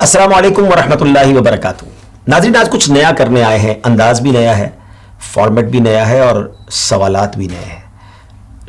अस्सलाम वालेकुम वरहमतुल्लाहि वबरकातुह। नाज़रीन, आज कुछ नया करने आए हैं। अंदाज भी नया है, फॉर्मेट भी नया है और सवालात भी नए हैं।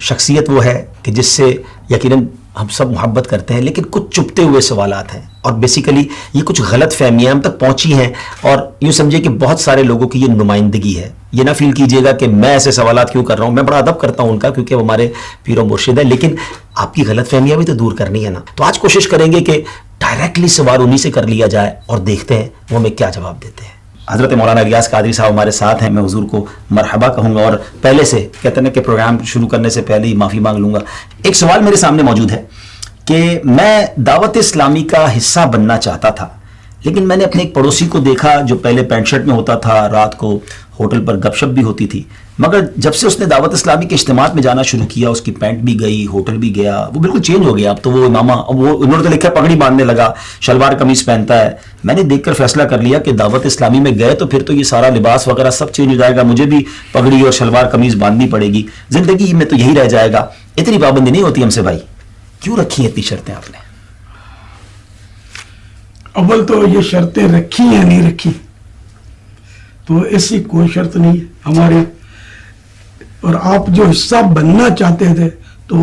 शख्सियत वो है कि जिससे यकीनन हम सब मोहब्बत करते हैं, लेकिन कुछ चुपते हुए सवालात हैं और बेसिकली ये कुछ गलत फहमियाँ हम तक पहुँची हैं और यूँ समझिए कि बहुत सारे लोगों की ये नुमाइंदगी है। ये ना फील कीजिएगा कि मैं ऐसे सवालात क्यों कर रहा हूँ, मैं बड़ा अदब करता हूँ उनका क्योंकि वो हमारे पीरो मुर्शिद है, लेकिन आपकी गलत फहमियाँ भी तो दूर करनी है ना। तो आज कोशिश करेंगे कि डायरेक्टली सवाल उन्हीं से कर लिया जाए और देखते हैं वो हमें क्या जवाब देते हैं। हज़रत मौलाना रियाज कादरी साहब हमारे साथ हैं। मैं हुजूर को मरहबा कहूँगा और पहले से कहते हैं कि प्रोग्राम शुरू करने से पहले ही माफ़ी मांग लूँगा। एक सवाल मेरे सामने मौजूद है कि मैं दावत इस्लामी का हिस्सा बनना चाहता था, लेकिन मैंने अपने एक पड़ोसी को देखा जो पहले पैंट शर्ट में होता था, रात को होटल पर गपशप भी होती थी, मगर जब से उसने दावत इस्लामी के इज्तिमात में जाना शुरू किया उसकी पैंट भी गई, होटल भी गया, वो बिल्कुल चेंज हो गया। अब तो वो इमामा, वो उन्होंने तो लिखा पगड़ी बांधने लगा, शलवार कमीज पहनता है। मैंने देखकर फैसला कर लिया कि दावत इस्लामी में गए तो फिर तो ये सारा लिबास वगैरह सब चेंज हो जाएगा, मुझे भी पगड़ी और शलवार कमीज बांधनी पड़ेगी, जिंदगी में तो यही रह जाएगा। इतनी पाबंदी नहीं होती हमसे भाई, क्यों रखी है इतनी शर्तें आपने? अव्वल तो ये शर्तें रखी या नहीं रखी, तो ऐसी कोई शर्त नहीं है हमारे। और आप जो हिस्सा बनना चाहते थे तो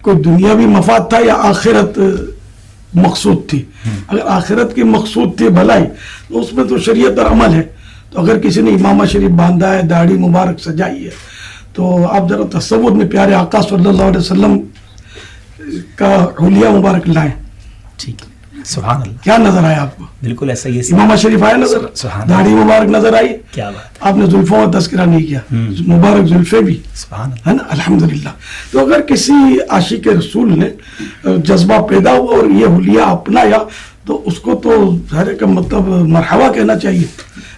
कोई दुनियावी मफाद था या आखिरत मकसूद थी? अगर आखिरत की मकसूद थी भलाई तो उसमें तो शरीयत और अमल है। तो अगर किसी ने इमामा शरीफ बांधा है, दाढ़ी मुबारक सजाई है, तो आप जरा तसव्वुर में प्यारे आका सल्लल्लाहु अलैहि वसल्लम का हुलिया मुबारक लाएं। ठीक है, सुभान अल्लाह। क्या नजर आया आपको? बिल्कुल ऐसा ही, इमामा शरीफ आया नजर, दाढ़ी मुबारक नजर आई, क्या बात, आपने जुल्फों का तस्करा नहीं किया, मुबारक जुल्फे भी, सुभान अल्लाह, है ना, अल्हम्दुलिल्लाह। तो अगर किसी आशिक रसूल ने जज्बा पैदा हुआ और ये हुलिया अपनाया तो उसको तो सारे का मतलब मरहबा कहना चाहिए,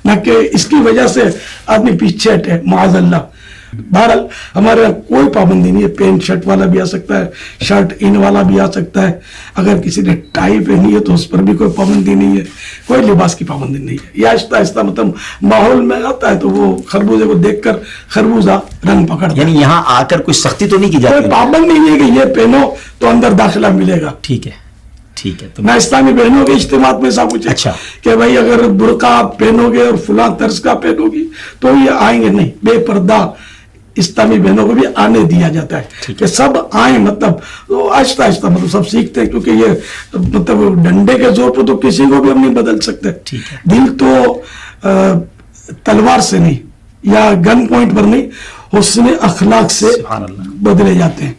ना कि इसकी वजह से आदमी पीछे हटे, माअज़ल्लाह। बहरहाल हमारे यहाँ कोई पाबंदी नहीं है, पेंट शर्ट वाला भी आ सकता है, शर्ट इन वाला भी आ सकता है। अगर किसी ने टाई पहनी है तो उस पर भी कोई पाबंदी नहीं है, कोई लिबास की पाबंदी नहीं है। ये आहिस्ता आहिस्ता मतलब माहौल में आता है तो वो खरबूजे को देखकर खरबूजा रंग पकड़ता है। यानी यहाँ आकर कोई सख्ती तो नहीं की जाती? कोई पाबंदी नहीं है कि ये पहनो तो अंदर दाखिला मिलेगा। ठीक है, ठीक है। तो ना इस्लामी बहनों के इज्तिमात में ऐसा कुछ है अच्छा कि भाई अगर बुर्का आप पहनोगे और फुला तर्ज का पहनोगी तो ये आएंगे नहीं, बेपर्दा इस्लामी बहनों को भी आने दिया जाता है कि सब आए। मतलब तो आहिस्ता आहिस्ता मतलब सब सीखते हैं, क्योंकि ये मतलब डंडे के जोर पर तो किसी को भी हम नहीं बदल सकते। दिल तो तलवार से नहीं या गन पॉइंट पर नहीं, हुस्न अखलाक से बदले जाते हैं।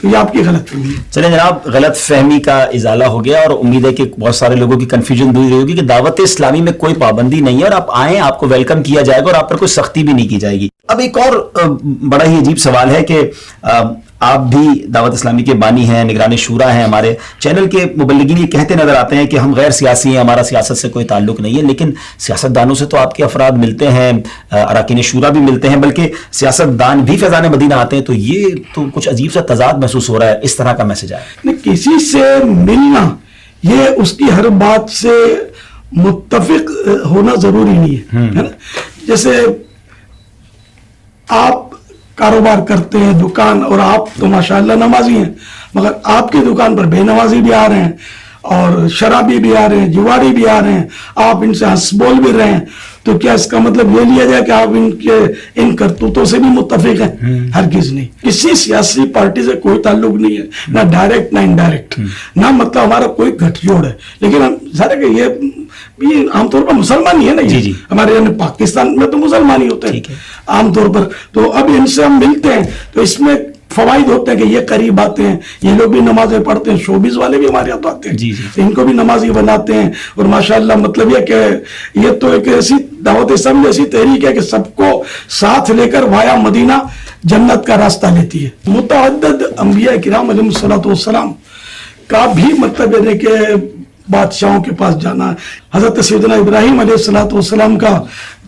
तो ये आपकी गलत फहमी है। चलिए जनाब, गलत फहमी का इजाला हो गया और उम्मीद है कि बहुत सारे लोगों की कंफ्यूजन दूर होगी कि दावत इस्लामी में कोई पाबंदी नहीं है और आप आए, आपको वेलकम किया जाएगा और आप पर कोई सख्ती भी नहीं की जाएगी। अब एक और बड़ा ही अजीब सवाल है कि आप भी दावत इस्लामी के बानी हैं, निगरान शूरा हैं, हमारे चैनल के मुबल्लिगीन ये कहते नजर आते हैं कि हम गैर सियासी हैं, हमारा सियासत से कोई ताल्लुक नहीं है, लेकिन सियासतदानों से तो आपके अफराद मिलते हैं, अरकान शूरा भी मिलते हैं, बल्कि सियासतदान भी फैज़ान मदीना आते हैं, तो ये तो कुछ अजीब सा तजाद महसूस हो रहा है। इस तरह का मैसेज आया नहीं, किसी से मिलना ये उसकी हर बात से मुत्तफिक होना जरूरी नहीं है ना। जैसे आप कारोबार करते हैं दुकान, और आप तो माशाअल्लाह नमाजी हैं, मगर आपकी दुकान पर बेनमाजी भी आ रहे हैं और शराबी भी आ रहे हैं, जुआरी भी आ रहे हैं, आप इनसे हंसबोल भी रहे हैं, तो क्या इसका मतलब ये लिया जाए कि आप इनके इन करतूतों से भी मुत्तफिक हैं? हरगिज़ नहीं। किसी सियासी पार्टी से कोई ताल्लुक नहीं है, ना डायरेक्ट ना इनडायरेक्ट, ना मतलब हमारा कोई गठजोड़ है। लेकिन हम सारे के ये आमतौर पर मुसलमान ही है ना, ये हमारे यहाँ पाकिस्तान में तो मुसलमान ही होते हैं आमतौर पर। तो अब इनसे हम मिलते हैं तो इसमें फवाइद होते हैं कि ये करीब आते हैं, ये लोग भी नमाजें पढ़ते हैं, शोबिस वाले भी हमारे यहाँ तो आते हैं, इनको भी नमाजी बनाते हैं। और माशाअल्लाह मतलब ये कि ये तो एक ऐसी दावत इस्लामी ऐसी तहरीक है कि सबको साथ लेकर वाया मदीना जन्नत का रास्ता लेती है। मुतअद्दिद अंबिया किराम अलैहिस्सलातु वस्सलाम का भी मतलब यानी कि बादशाहों के पास जाना, हजरत सैयदना इब्राहिम अलैहिस्सलातु वस्सलाम का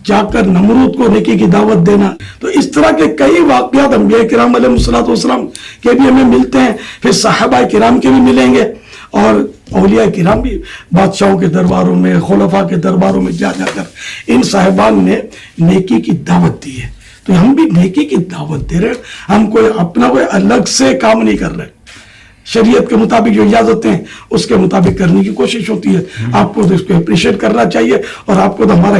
जाकर नमरूद को नेकी की दावत देना। तो इस तरह के कई वाक़यात अंबिया किराम अलैहिस्सलातु वस्सलाम के भी हमें मिलते हैं, फिर सहाबा किराम के भी मिलेंगे और औलिया किराम भी बादशाहों के दरबारों में, खुलफा के दरबारों में जा जाकर इन साहिबान ने नेकी की दावत दी है। तो हम भी नेकी की दावत दे रहे हैं, हम कोई अपना कोई अलग से काम नहीं कर रहे। शरीयत के मुताबिक जो इजाजत हैं उसके मुताबिक करने की कोशिश होती है। आपको तो इसको अप्रिशिएट करना चाहिए और आपको तो हमारा